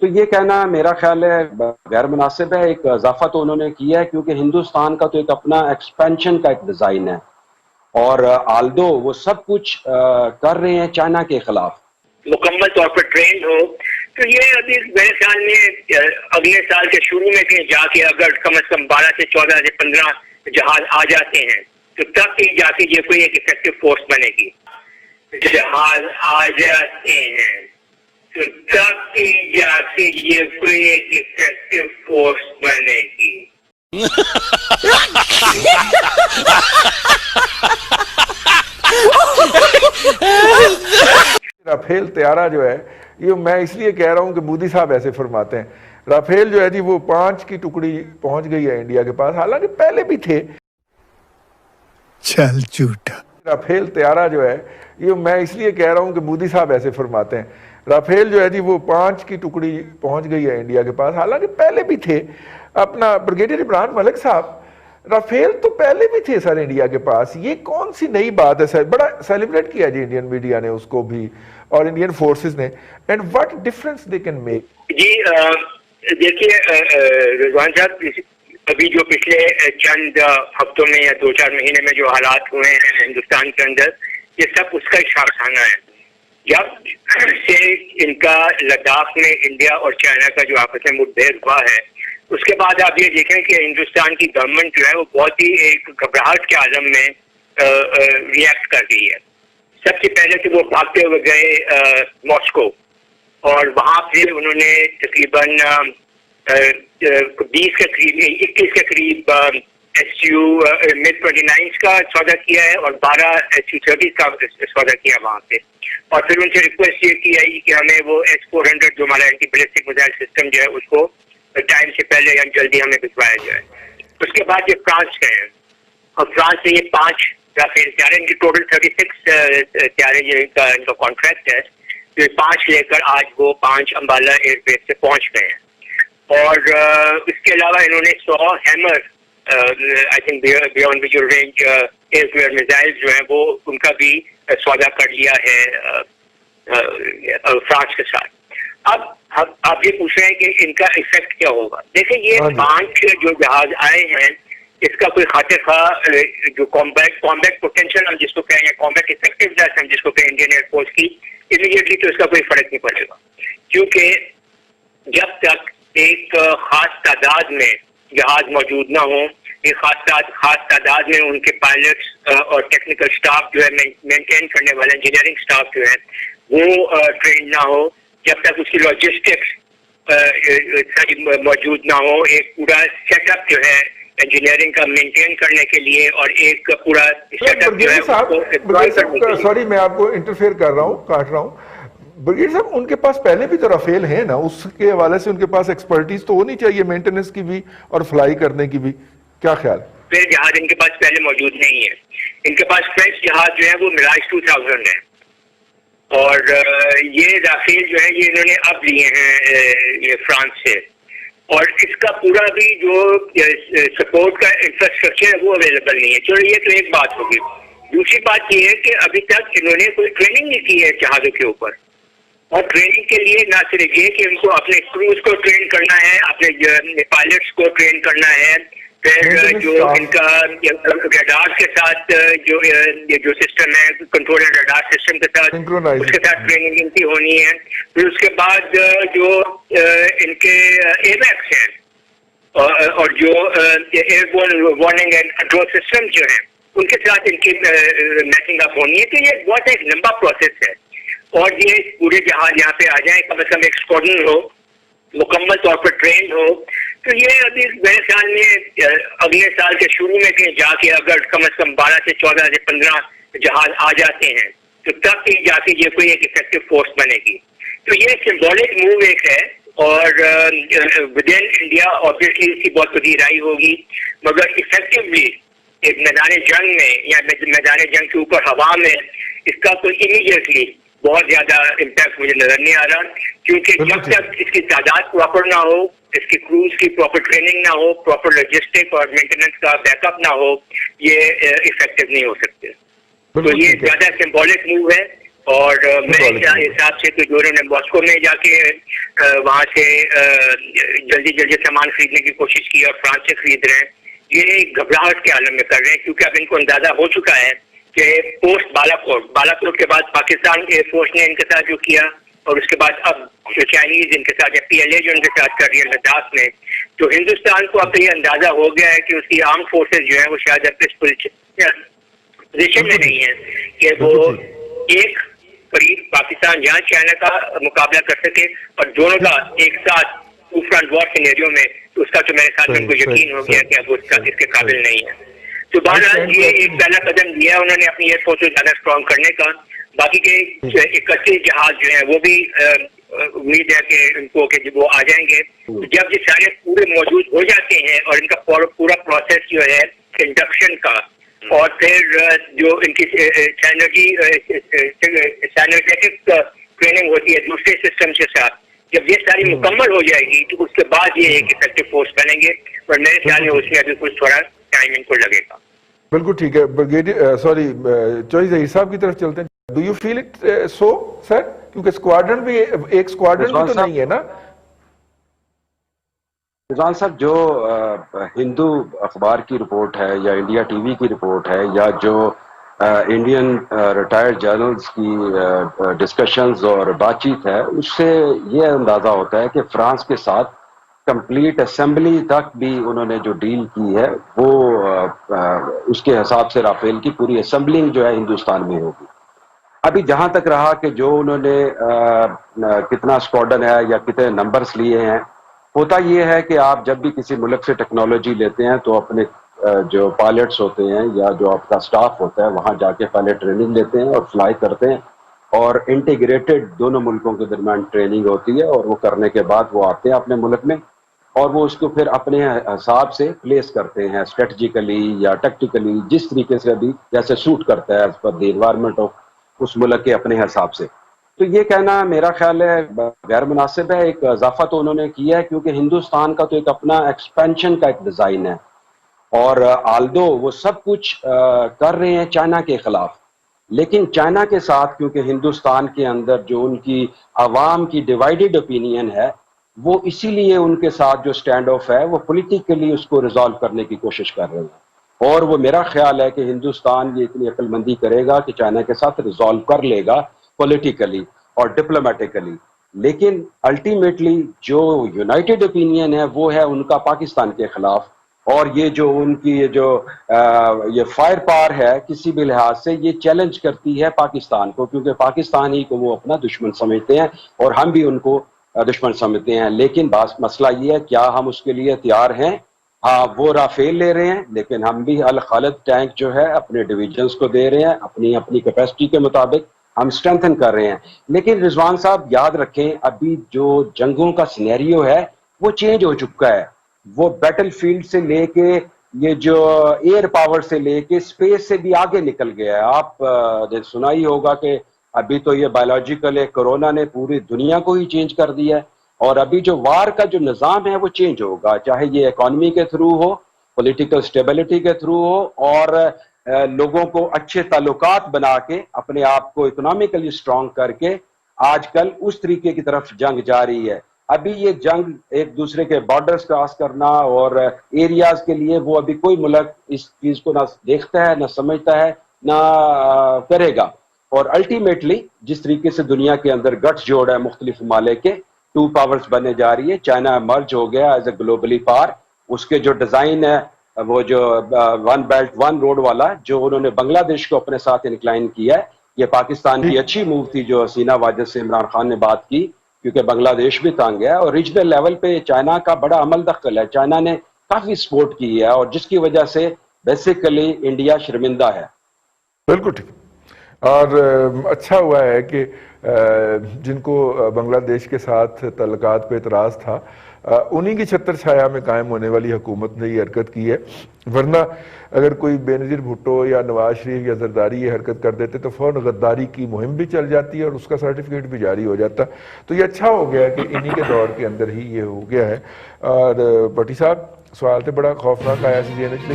تو یہ کہنا میرا خیال ہے غیر مناسب ہے. ایک اضافہ تو انہوں نے کیا ہے کیونکہ ہندوستان کا تو ایک اپنا ایکسپینشن کا ایک ڈیزائن ہے اور آلدو وہ سب کچھ کر رہے ہیں چائنا کے خلاف مکمل طور پر ٹرینڈ ہو تو یہ ابھی میرے خیال میں اگلے سال کے شروع میں کہیں جا کے اگر کم از کم 12 سے 14 سے 15 جہاز آ جاتے ہیں تو تب کہیں جا کے یہ کوئی ایک افیکٹو فورس بنے گی. جہاز آ جاتے ہیں تو تب کہیں جا کے یہ کوئی ایک افیکٹو فورس بنے گی. رافیل طیارہ جو ہے یہ میں اس لیے کہہ رہا ہوں کہ مودی صاحب ایسے فرماتے ہیں. رافیل جو ہے جی وہ 5 کی ٹکڑی پہنچ گئی ہے انڈیا کے پاس، حالانکہ پہلے بھی تھے. چل جھوٹا. رافیل طیارہ جو ہے یہ میں اس لیے کہہ رہا ہوں کہ مودی صاحب ایسے فرماتے ہیں. رافیل جو ہے جی وہ 5 کی ٹکڑی پہنچ گئی ہے انڈیا کے پاس، حالانکہ پہلے بھی تھے. اپنا بریگیڈیئر عمران ملک صاحب رافیل تو پہلے بھی تھے سر انڈیا کے پاس. یہ کون سی نئی بات ہے سر؟ بڑا سیلیبریٹ کیا جی انڈین میڈیا نے اس کو بھی اور انڈین فورسز نے. And what difference they can make. جی دیکھیے رضوان صاحب، ابھی جو پچھلے چند ہفتوں میں یا 2-4 مہینے میں جو حالات ہوئے ہیں ہندوستان کے اندر، یہ سب اس کا اشارہ ہے. جب سے ان کا لداخ میں انڈیا اور چائنا کا جو آپس میں مٹبھیڑ ہوا ہے، اس کے بعد آپ یہ دیکھیں کہ ہندوستان کی گورنمنٹ جو ہے وہ بہت ہی ایک گھبراہٹ کے عالم میں ریئیکٹ کر رہی ہے. سب سے پہلے تو وہ بھاگتے ہوئے گئے ماسکو اور وہاں پھر انہوں نے تقریباً 21 کے قریب SU MiG-29 کا سودا کیا ہے اور 12 SU-30 کا سودا کیا وہاں پہ. اور پھر ان سے ریکویسٹ یہ کی آئی کہ ہمیں وہ S-400 جو ہمارا اینٹی بیلسٹک میزائل سسٹم جو ہے اس کو ٹائم سے پہلے یا جلدی ہمیں بھجوایا جائے. اس کے بعد یہ فرانس گئے ہیں اور فرانس سے یہ 5 رافیل طیارے، ان کی ٹوٹل 36 طیارے جو ان کا کانٹریکٹ ہے، یہ 5 لے کر آج وہ 5 امبالہ ایئر بیس سے پہنچ گئے ہیں. اور اس کے علاوہ انہوں نے 100 hammer I think beyond visual range air to air missile جو ہیں وہ ان کا بھی سودا کر لیا ہے فرانس کے ساتھ. اب آپ یہ پوچھ رہے ہیں کہ ان کا افیکٹ کیا ہوگا. دیکھیں یہ 5 جو جہاز آئے ہیں اس کا کوئی خاطر خواہ جو کامبیٹ پوٹینشیل ہم جس کو کہیں یا کامبیٹ افیکٹونیس ہم جس کو کہیں انڈین ایئر فورس کی، امیڈیٹلی تو اس کا کوئی فرق نہیں پڑے گا. کیونکہ جب تک ایک خاص تعداد میں جہاز موجود نہ ہوں، ایک خاص تعداد میں ان کے پائلٹس اور ٹیکنیکل سٹاف جو ہے مینٹین کرنے والا انجینئرنگ سٹاف جو ہے وہ ٹرین نہ ہو، جب تک اس کی لاجسٹکس موجود نہ ہو، ایک پورا سیٹ اپ جو ہے انجینئرنگ کا مینٹین کرنے کے لیے اور ایک پورا سیٹ اپ جو ہے. سوری میں آپ کو انٹرفیئر کر رہا ہوں، کاٹ رہا ہوں. بریگیڈیئر صاحب ان کے پاس پہلے بھی تو رافیل ہیں نا، اس کے حوالے سے ان کے پاس ایکسپرٹیز تو ہونی چاہیے مینٹیننس کی بھی اور فلائی کرنے کی بھی. کیا خیال؟ پھر جہاز ان کے پاس پہلے موجود نہیں ہے. ان کے پاس فرینچ جہاز جو ہے وہ میراج 2000 ہے اور یہ رافیل جو ہے یہ انہوں نے اب لیے ہیں یہ فرانس سے. اور اس کا پورا بھی جو سپورٹ کا انفراسٹرکچر ہے وہ اویلیبل نہیں ہے. چلو یہ تو ایک بات ہوگی. دوسری بات یہ ہے کہ ابھی تک انہوں نے کوئی ٹریننگ نہیں کی ہے جہازوں کے اوپر. اور ٹریننگ کے لیے نہ صرف یہ کہ ان کو اپنے کروز کو ٹرین کرنا ہے، اپنے پائلٹس کو ٹرین کرنا ہے، پھر جو ان کا ریڈار کے ساتھ جو سسٹم ہے کنٹرول ریڈار سسٹم کے ساتھ اس کے ساتھ ٹریننگ ان کی ہونی ہے. پھر اس کے بعد جو ان کے ایویکس ہیں اور جو airborne warning and control system جو ہیں ان کے ساتھ ان کی میچنگ اپ ہونی ہے. تو یہ بہت ایک لمبا پروسیس ہے. اور یہ پورے جہاز یہاں پہ آ جائیں، کم از کم ایک اسکواڈرن ہو، مکمل طور پر ٹرینڈ ہو، تو یہ ابھی میرے خیال میں اگلے سال کے شروع میں کہیں جا کے اگر کم از کم 12 سے 14 سے 15 جہاز آ جاتے ہیں تو تب کہیں جا کے یہ کوئی ایک افیکٹو فورس بنے گی. تو یہ سمبولک موو ایک ہے اور ود ان انڈیا آبویسلی اس کی بہت بڑی رائی ہوگی، مگر افیکٹولی ایک میدان جنگ میں یا میدان جنگ کے اوپر ہوا میں اس کا کوئی امیڈیٹلی بہت زیادہ امپیکٹ مجھے نظر نہیں آ رہا. کیونکہ جب تک اس کی تعداد پراپر نہ ہو، اس کی کروز کی پراپر ٹریننگ نہ ہو، پراپر لاجسٹک اور مینٹیننس کا بیک اپ نہ ہو، یہ افیکٹو نہیں ہو سکتے. تو یہ زیادہ سمبولک موو ہے اور میرے حساب سے تو جو انہوں نے ماسکو میں جا کے وہاں سے جلدی جلدی سامان خریدنے کی کوشش کی اور فرانس سے خرید رہے ہیں، یہ گھبراہٹ کے عالم میں کر رہے ہیں، کیونکہ اب ان کو اندازہ ہو چکا ہے کہ پوسٹ بالاکوٹ کے بعد پاکستان ایئر فورس نے ان کے ساتھ جو کیا، اور اس کے بعد اب جو چائنیز ان کے ساتھ یا پی ایل اے جو ان کے ساتھ کر رہی ہے لداخ میں، تو ہندوستان کو اب یہ اندازہ ہو گیا ہے کہ اس کی آرم فورسز جو ہیں وہ شاید اب اس پوزیشن میں نہیں ہے کہ وہ ایک قریب پاکستان جہاں چائنا کا مقابلہ کر سکے اور دونوں کا ایک ساتھ ٹو فرنٹ وار سینیریو میں، تو اس کا تو میرے خیال میں ان کو یقین ہو گیا کہ اب اس کے قابل نہیں ہے۔ تو بہرحال یہ ایک پہلا قدم لیا ہے انہوں نے اپنی ایئر فورس کو زیادہ اسٹرانگ کرنے کا۔ باقی کے 31 جہاز جو ہیں وہ بھی امید ہے کہ ان کو کہ وہ آ جائیں گے، جب یہ سارے پورے موجود ہو جاتے ہیں اور ان کا پورا پروسیس جو ہے انڈکشن کا، اور پھر جو ان کی سائنٹیفک ٹریننگ ہوتی ہے دوسرے سسٹم کے ساتھ، جب یہ ساری مکمل ہو جائے گی تو اس کے بعد یہ ایک افیکٹو فورس بنیں گے، اور میرے خیال میں اس میں ابھی کچھ تھوڑا ٹائم ان کو لگے گا۔ بالکل ٹھیک ہے، چوہی ظہیر صاحب کی طرف چلتے ہیں۔ Do you feel it so sir? کیونکہ اسکواڈرن بھی ایک اسکواڈرن بھی تو نہیں ہے نا؟ رضوان صاحب، جو ہندو اخبار کی رپورٹ ہے یا انڈیا ٹی وی کی رپورٹ ہے یا جو انڈین ریٹائرڈ جرنلز کی ڈسکشنز اور بات چیت ہے، اس سے یہ اندازہ ہوتا ہے کہ فرانس کے ساتھ کمپلیٹ اسمبلی تک بھی انہوں نے جو ڈیل کی ہے وہ اس کے حساب سے رافیل کی پوری اسمبلنگ جو ہے ہندوستان میں ہوگی۔ ابھی جہاں تک رہا کہ جو انہوں نے کتنا اسکواڈرن ہے یا کتنے نمبرز لیے ہیں، ہوتا یہ ہے کہ آپ جب بھی کسی ملک سے ٹیکنالوجی لیتے ہیں تو اپنے جو پائلٹس ہوتے ہیں یا جو آپ کا سٹاف ہوتا ہے وہاں جا کے پہلے ٹریننگ لیتے ہیں اور فلائی کرتے ہیں، اور انٹیگریٹڈ دونوں ملکوں کے درمیان ٹریننگ ہوتی ہے، اور وہ کرنے کے بعد وہ آتے ہیں اپنے ملک میں اور وہ اس کو پھر اپنے حساب سے پلیس کرتے ہیں اسٹریٹجیکلی یا ٹیکٹیکلی، جس طریقے سے بھی جیسے سوٹ کرتا ہے as per the environment of اس ملک کے اپنے حساب سے۔ تو یہ کہنا میرا خیال ہے غیر مناسب ہے۔ ایک اضافہ تو انہوں نے کیا ہے کیونکہ ہندوستان کا تو ایک اپنا ایکسپینشن کا ایک ڈیزائن ہے، اور آلدو وہ سب کچھ کر رہے ہیں چائنا کے خلاف، لیکن چائنا کے ساتھ کیونکہ ہندوستان کے اندر جو ان کی عوام کی ڈیوائیڈڈ اوپینین ہے، وہ اسی لیے ان کے ساتھ جو سٹینڈ آف ہے وہ پولیٹیکلی اس کو ریزالو کرنے کی کوشش کر رہے ہیں، اور وہ میرا خیال ہے کہ ہندوستان یہ اتنی عقل مندی کرے گا کہ چائنا کے ساتھ ریزالو کر لے گا پولیٹیکلی اور ڈپلومیٹیکلی، لیکن الٹیمیٹلی جو یونائٹڈ اوپینین ہے وہ ہے ان کا پاکستان کے خلاف، اور یہ جو ان کی یہ فائر پاور ہے کسی بھی لحاظ سے یہ چیلنج کرتی ہے پاکستان کو، کیونکہ پاکستان ہی کو وہ اپنا دشمن سمجھتے ہیں اور ہم بھی ان کو دشمن سمجھتے ہیں۔ لیکن مسئلہ یہ ہے کیا ہم اس کے لیے تیار ہیں؟ ہاں، وہ رافیل لے رہے ہیں، لیکن ہم بھی الخالد ٹینک جو ہے اپنے ڈویژنز کو دے رہے ہیں، اپنی کیپیسٹی کے مطابق ہم اسٹرینتھن کر رہے ہیں۔ لیکن رضوان صاحب یاد رکھیں، ابھی جو جنگوں کا سینیریو ہے وہ چینج ہو چکا ہے، وہ بیٹل فیلڈ سے لے کے یہ جو ایئر پاور سے لے کے اسپیس سے بھی آگے نکل گیا ہے۔ آپ نے سنا ہی ہوگا کہ ابھی تو یہ بایولوجیکل کورونا نے پوری دنیا کو ہی چینج کر دیا ہے، اور ابھی جو وار کا جو نظام ہے وہ چینج ہوگا، چاہے یہ اکانومی کے تھرو ہو، پولیٹیکل سٹیبلٹی کے تھرو ہو، اور لوگوں کو اچھے تعلقات بنا کے اپنے آپ کو اکنامیکلی اسٹرانگ کر کے آج کل اس طریقے کی طرف جنگ جا رہی ہے۔ ابھی یہ جنگ ایک دوسرے کے بارڈرز کراس کرنا اور ایریاز کے لیے وہ ابھی کوئی ملک اس چیز کو نہ دیکھتا ہے، نہ سمجھتا ہے، نہ کرے گا، اور الٹیمیٹلی جس طریقے سے دنیا کے اندر گٹس جوڑ ہے مختلف ممالک کے، ٹو پاورز بننے جا رہی ہے، چائنا مرج ہو گیا ایز اے گلوبلی پاور، اس کے جو ڈیزائن ہے وہ جو ون بیلٹ ون روڈ والا جو انہوں نے بنگلہ دیش کو اپنے ساتھ انکلائن کیا ہے، یہ پاکستان کی اچھی موو تھی جو حسینہ واجد سے عمران خان نے بات کی، کیونکہ بنگلہ دیش بھی تنگ ہے، اور ریجنل لیول پہ چائنا کا بڑا عمل دخل ہے، چائنا نے کافی سپورٹ کی ہے، اور جس کی وجہ سے بیسیکلی انڈیا شرمندہ ہے۔ بالکل ٹھیک، اور اچھا ہوا ہے کہ جن کو بنگلہ دیش کے ساتھ تعلقات پہ اعتراض تھا انہی کی چھتر چھایا میں قائم ہونے والی حکومت نے یہ حرکت کی ہے، ورنہ اگر کوئی بے نظیر بھٹو یا نواز شریف یا زرداری یہ حرکت کر دیتے تو فوراً غداری کی مہم بھی چل جاتی ہے اور اس کا سرٹیفکیٹ بھی جاری ہو جاتا۔ تو یہ اچھا ہو گیا کہ انہی کے دور کے اندر ہی یہ ہو گیا ہے۔ اور بٹی صاحب، سوال تو بڑا خوفناک آیا سی لیکن